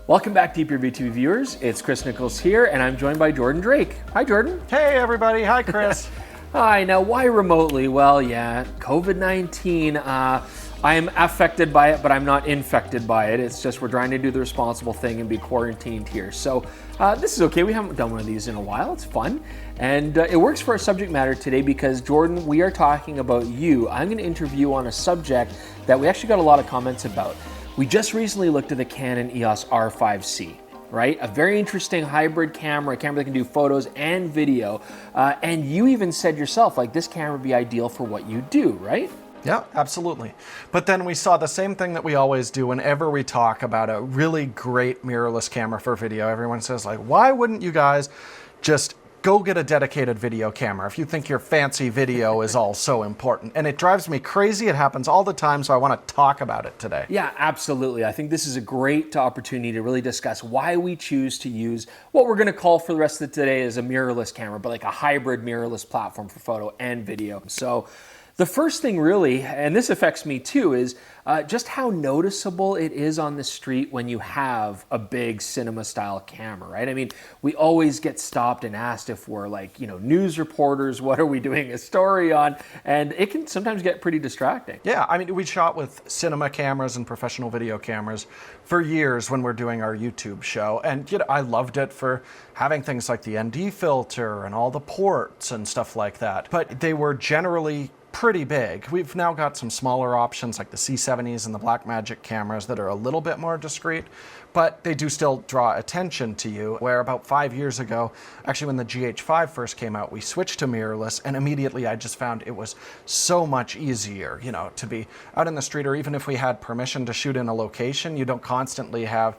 Welcome back, DPReview TV viewers. It's Chris Nichols here, and I'm joined by Jordan Drake. Hi, Jordan. Hey, everybody. Hi, Chris. Hi. Now, why remotely? Well, yeah, COVID-19. I'm affected by it, but I'm not infected by it. It's just we're trying to do the responsible thing and be quarantined here. So this is okay. We haven't done one of these in a while. It's fun. And it works for our subject matter today because, Jordan, we are talking about you. I'm going to interview on a subject that we actually got a lot of comments about. We just recently looked at the Canon EOS R5C, right? A very interesting hybrid camera, a camera that can do photos and video. And you even said yourself, like, this camera would be ideal for what you do, right? Yeah, absolutely. But then we saw the same thing that we always do whenever we talk about a really great mirrorless camera for video. Everyone says, like, why wouldn't you guys just go get a dedicated video camera if you think your fancy video is all so important? And it drives me crazy. It happens all the time, so I want to talk about it today. Yeah, absolutely. I think this is a great opportunity to really discuss why we choose to use what we're going to call for the rest of today is a mirrorless camera, but like a hybrid mirrorless platform for photo and video. So the first thing really, and this affects me too, is just how noticeable it is on the street when you have a big cinema style camera, right? I mean, we always get stopped and asked if we're like, news reporters, what are we doing a story on? And it can sometimes get pretty distracting. Yeah, I mean, we shot with cinema cameras and professional video cameras for years when we're doing our YouTube show. And I loved it for having things like the ND filter and all the ports and stuff like that. But they were generally pretty big. We've now got some smaller options like the C70s and the Blackmagic cameras that are a little bit more discreet, but they do still draw attention to you. Where about 5 years ago, actually when the GH5 first came out, we switched to mirrorless, and immediately I just found it was so much easier, to be out in the street, or even if we had permission to shoot in a location, you don't constantly have,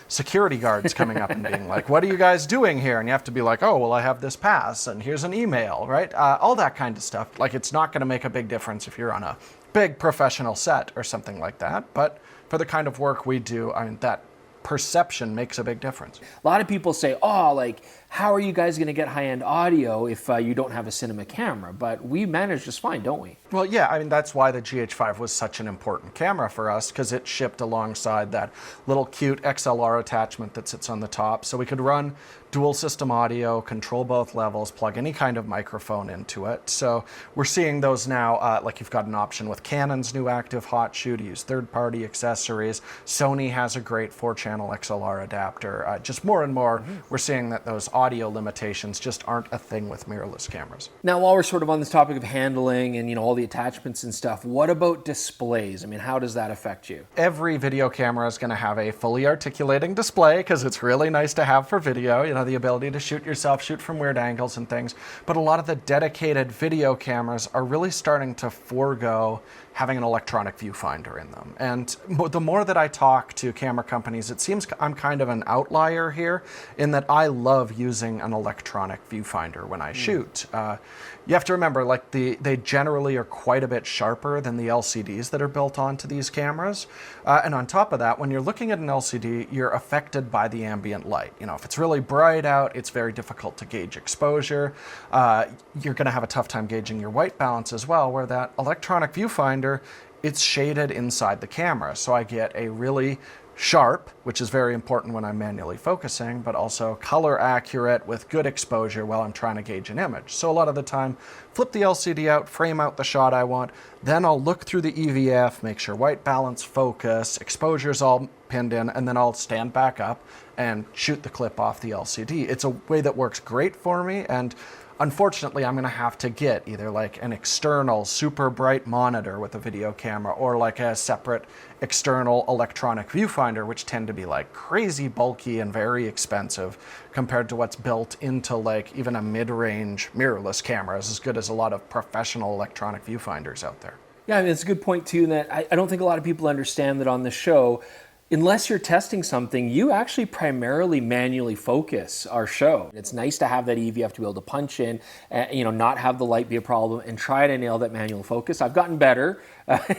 security guards coming up and being like, what are you guys doing here? And you have to be like, oh, well, I have this pass, and here's an email, right? All that kind of stuff. Like, it's not going to make a big difference if you're on a big professional set or something like that, but for the kind of work we do, I mean, that perception makes a big difference. A lot of people say, oh, like, how are you guys going to get high-end audio if you don't have a cinema camera? But we manage just fine, don't we? Well, yeah, I mean, that's why the GH5 was such an important camera for us, because it shipped alongside that little cute XLR attachment that sits on the top. So we could run dual system audio, control both levels, plug any kind of microphone into it. So we're seeing those now, like you've got an option with Canon's new active hot shoe to use third-party accessories. Sony has a great 4-channel XLR adapter. Just more and more, we're seeing that those audio limitations just aren't a thing with mirrorless cameras. Now, while we're sort of on this topic of handling and all the attachments and stuff, what about displays? I mean, how does that affect you? Every video camera is going to have a fully articulating display because it's really nice to have for video, the ability to shoot yourself, shoot from weird angles and things. But a lot of the dedicated video cameras are really starting to forego having an electronic viewfinder in them. And the more that I talk to camera companies, it seems I'm kind of an outlier here in that I love using an electronic viewfinder when I shoot. You have to remember, like, they generally are quite a bit sharper than the LCDs that are built onto these cameras. And on top of that, when you're looking at an LCD, you're affected by the ambient light. If it's really bright out, it's very difficult to gauge exposure. You're going to have a tough time gauging your white balance as well, where that electronic viewfinder, it's shaded inside the camera. So I get a really sharp, which is very important when I'm manually focusing, but also color accurate with good exposure while I'm trying to gauge an image. So a lot of the time, flip the LCD out, frame out the shot I want, then I'll look through the EVF, make sure white balance, focus, exposure's all pinned in, and then I'll stand back up and shoot the clip off the LCD. It's a way that works great for me, and unfortunately, I'm going to have to get either like an external super bright monitor with a video camera or like a separate external electronic viewfinder, which tend to be like crazy bulky and very expensive compared to what's built into like even a mid-range mirrorless camera, as good as a lot of professional electronic viewfinders out there. Yeah, I mean, it's a good point too, in that I don't think a lot of people understand that on the show, unless you're testing something, you actually primarily manually focus our show. It's nice to have that EVF to be able to punch in, not have the light be a problem, and try to nail that manual focus. I've gotten better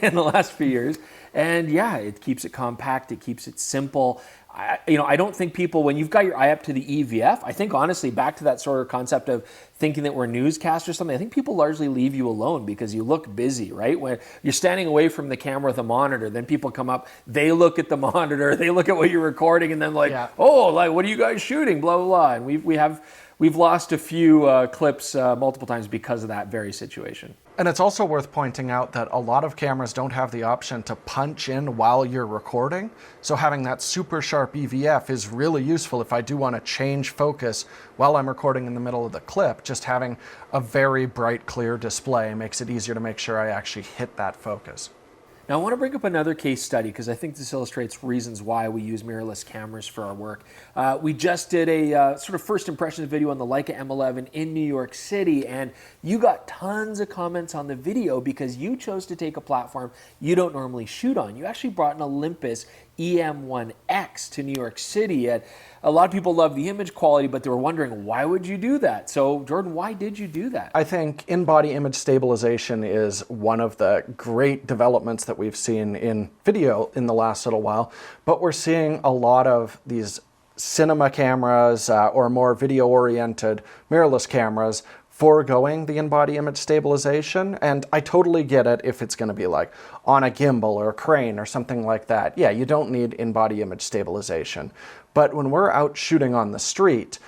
in the last few years. And yeah, it keeps it compact, it keeps it simple. I don't think people, when you've got your eye up to the EVF, I think honestly, back to that sort of concept of thinking that we're newscasts or something, I think people largely leave you alone because you look busy, right? When you're standing away from the camera with a monitor, then people come up, they look at the monitor, they look at what you're recording, and then like, oh, like, what are you guys shooting? Blah, blah, blah. And we've lost a few clips multiple times because of that very situation. And it's also worth pointing out that a lot of cameras don't have the option to punch in while you're recording. So having that super sharp EVF is really useful if I do want to change focus while I'm recording in the middle of the clip. Just having a very bright, clear display makes it easier to make sure I actually hit that focus. Now I want to bring up another case study because I think this illustrates reasons why we use mirrorless cameras for our work. We just did a sort of first impressions video on the Leica M11 in New York City, and you got tons of comments on the video because you chose to take a platform you don't normally shoot on. You actually brought an Olympus EM1X to New York City, and a lot of people love the image quality, but they were wondering, why would you do that? So Jordan, why did you do that? I think in-body image stabilization is one of the great developments that we've seen in video in the last little while, but we're seeing a lot of these cinema cameras or more video-oriented mirrorless cameras foregoing the in-body image stabilization, and I totally get it if it's going to be like on a gimbal or a crane or something like that. Yeah, you don't need in-body image stabilization. But when we're out shooting on the street,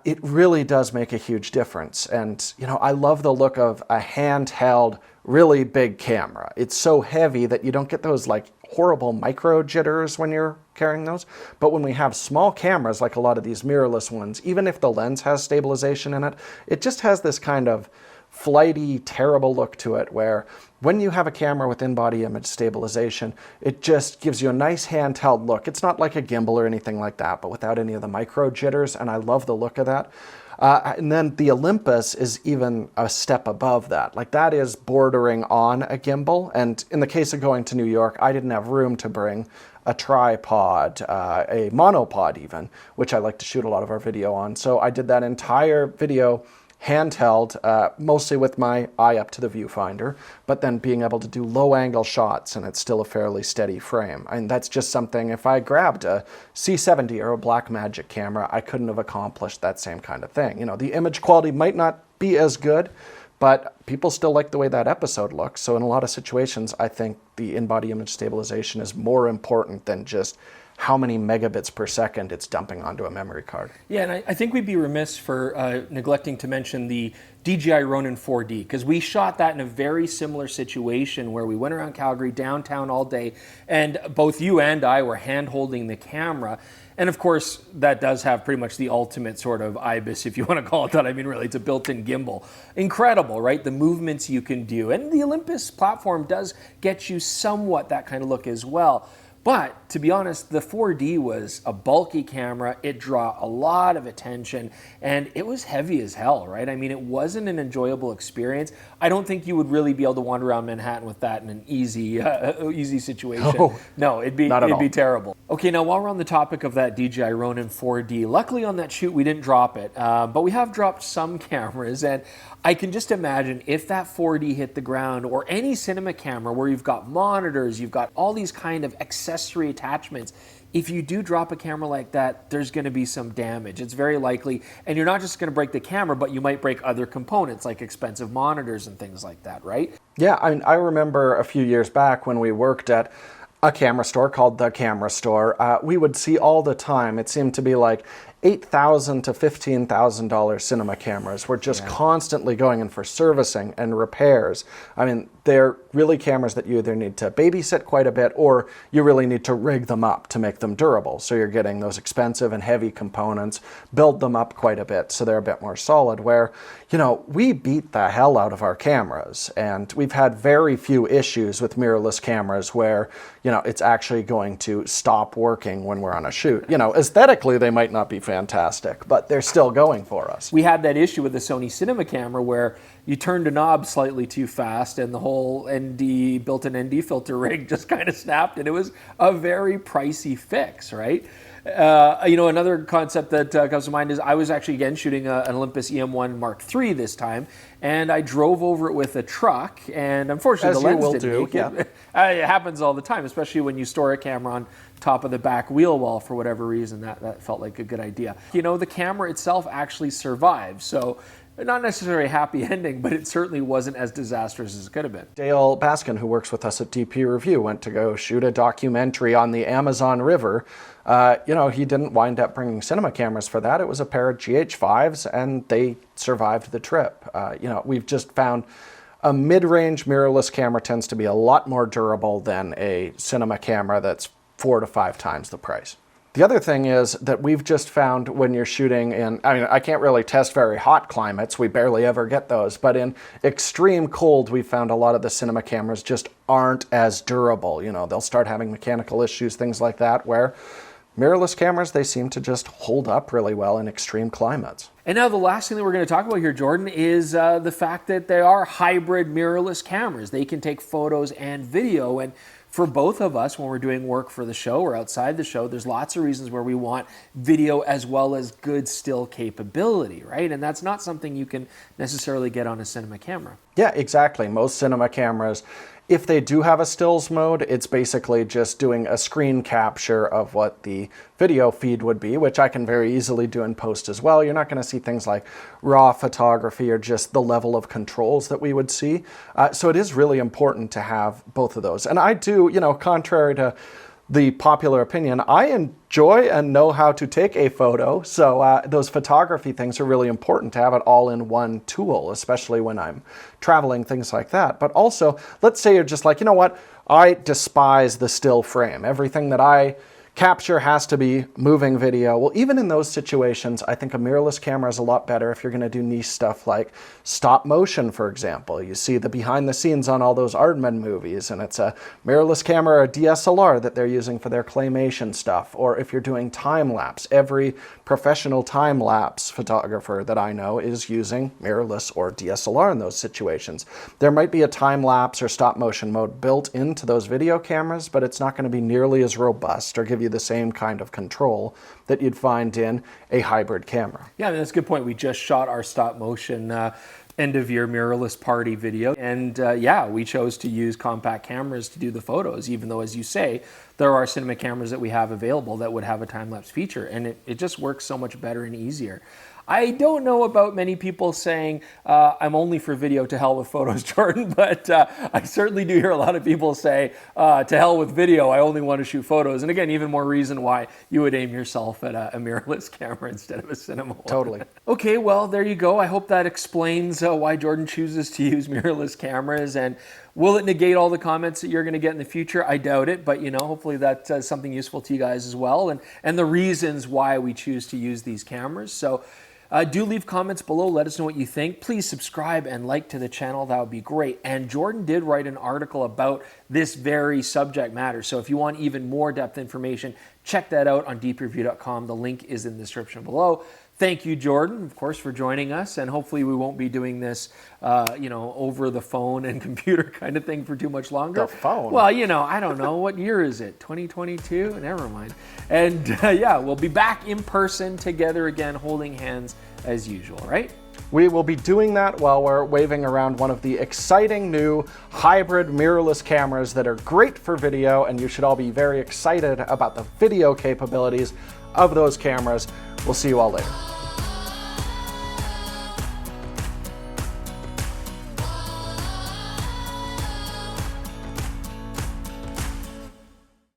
it really does make a huge difference. And I love the look of a handheld, really big camera. It's so heavy that you don't get those like horrible micro jitters when you're carrying those. But when we have small cameras, like a lot of these mirrorless ones, even if the lens has stabilization in it, it just has this kind of flighty, terrible look to it, where when you have a camera with in-body image stabilization, it just gives you a nice handheld look. It's not like a gimbal or anything like that, but without any of the micro jitters, and I love the look of that. And then the Olympus is even a step above that. Like that is bordering on a gimbal. And in the case of going to New York, I didn't have room to bring a tripod, a monopod even, which I like to shoot a lot of our video on. So I did that entire video handheld, mostly with my eye up to the viewfinder, but then being able to do low angle shots, and it's still a fairly steady frame. And that's just something, if I grabbed a C70 or a Blackmagic camera, I couldn't have accomplished that same kind of thing. The image quality might not be as good, but people still like the way that episode looks. So in a lot of situations, I think the in-body image stabilization is more important than just how many megabits per second it's dumping onto a memory card. Yeah, and I think we'd be remiss for neglecting to mention the DJI Ronin 4D, because we shot that in a very similar situation where we went around Calgary downtown all day, and both you and I were hand-holding the camera. And of course, that does have pretty much the ultimate sort of IBIS, if you want to call it that. I mean, really, it's a built-in gimbal. Incredible, right? The movements you can do. And the Olympus platform does get you somewhat that kind of look as well. But to be honest, the 4D was a bulky camera. It drew a lot of attention, and it was heavy as hell, right? I mean, it wasn't an enjoyable experience. I don't think you would really be able to wander around Manhattan with that in an easy situation. No, it'd be terrible. Okay, now while we're on the topic of that DJI Ronin 4D, luckily on that shoot we didn't drop it, but we have dropped some cameras, and I can just imagine if that 4D hit the ground, or any cinema camera where you've got monitors, you've got all these kind of accessory attachments, if you do drop a camera like that, there's going to be some damage. It's very likely, and you're not just going to break the camera, but you might break other components like expensive monitors and things like that, right? Yeah, I remember a few years back when we worked at a camera store called The Camera Store, we would see all the time, it seemed to be like $8,000 to $15,000 cinema cameras were just constantly going in for servicing and repairs. I mean, they're really cameras that you either need to babysit quite a bit, or you really need to rig them up to make them durable. So you're getting those expensive and heavy components, build them up quite a bit so they're a bit more solid, where, we beat the hell out of our cameras, and we've had very few issues with mirrorless cameras where, it's actually going to stop working when we're on a shoot. Aesthetically, they might not be fantastic, but they're still going for us. We had that issue with the Sony Cinema camera where you turned a knob slightly too fast and the whole built-in ND filter rig just kind of snapped, and it was a very pricey fix, right? Another concept that comes to mind is I was actually again shooting an Olympus EM1 Mark III this time, and I drove over it with a truck, and unfortunately the lens didn't make it. It happens all the time, especially when you store a camera on top of the back wheel well for whatever reason. That felt like a good idea. You know, the camera itself actually survived, so not necessarily a happy ending, but it certainly wasn't as disastrous as it could have been. Dale Baskin, who works with us at DPReview, went to go shoot a documentary on the Amazon River. You know, he didn't wind up bringing cinema cameras for that. It was a pair of GH5s, and they survived the trip. You know, we've just found a mid-range mirrorless camera tends to be a lot more durable than a cinema camera that's 4 to 5 times the price. The other thing is that we've just found when you're shooting in, I mean, I can't really test very hot climates, we barely ever get those, but in extreme cold, we found a lot of the cinema cameras just aren't as durable. You know, they'll start having mechanical issues, things like that, where mirrorless cameras, they seem to just hold up really well in extreme climates. And now the last thing that we're going to talk about here, Jordan, is the fact that they are hybrid mirrorless cameras. They can take photos and video, and for both of us, when we're doing work for the show or outside the show, there's lots of reasons where we want video as well as good still capability, right? And that's not something you can necessarily get on a cinema camera. Yeah, exactly. Most cinema cameras, if they do have a stills mode, it's basically just doing a screen capture of what the video feed would be, which I can very easily do in post as well. You're not going to see things like raw photography or just the level of controls that we would see. So it is really important to have both of those. And I do, you know, contrary to the popular opinion, I enjoy and know how to take a photo. So those photography things are really important to have it all in one tool, especially when I'm traveling, things like that. But also, let's say you're just like, you know what, I despise the still frame. Everything that I capture has to be moving video. Well, even in those situations, I think a mirrorless camera is a lot better if you're going to do niche stuff like stop motion, for example. You see the behind the scenes on all those Aardman movies, and it's a mirrorless camera or a DSLR that they're using for their claymation stuff. Or if you're doing time lapse, every professional time lapse photographer that I know is using mirrorless or DSLR in those situations. There might be a time lapse or stop motion mode built into those video cameras, but it's not going to be nearly as robust or give you the same kind of control that you'd find in a hybrid camera. Yeah, that's a good point. We just shot our stop motion end of year mirrorless party video, and yeah, we chose to use compact cameras to do the photos, even though, as you say, there are cinema cameras that we have available that would have a time-lapse feature, and it just works so much better and easier. I don't know about many people saying, I'm only for video, to hell with photos, Jordan, but I certainly do hear a lot of people say, to hell with video, I only want to shoot photos. And again, even more reason why you would aim yourself at a mirrorless camera instead of a cinema one. Totally. Okay, well, there you go. I hope that explains why Jordan chooses to use mirrorless cameras. And will it negate all the comments that you're going to get in the future? I doubt it, but you know, hopefully that's something useful to you guys as well, and the reasons why we choose to use these cameras. So do leave comments below. Let us know what you think. Please subscribe and like to the channel. That would be great. And Jordan did write an article about this very subject matter. So if you want even more depth information, check that out on DPReview.com. The link is in the description below. Thank you, Jordan, of course, for joining us. And hopefully we won't be doing this, you know, over the phone and computer kind of thing for too much longer. The phone? Well, you know, I don't know. What year is it? 2022? Never mind. And yeah, we'll be back in person together again, holding hands as usual, right? We will be doing that while we're waving around one of the exciting new hybrid mirrorless cameras that are great for video, and you should all be very excited about the video capabilities of those cameras. We'll see you all later.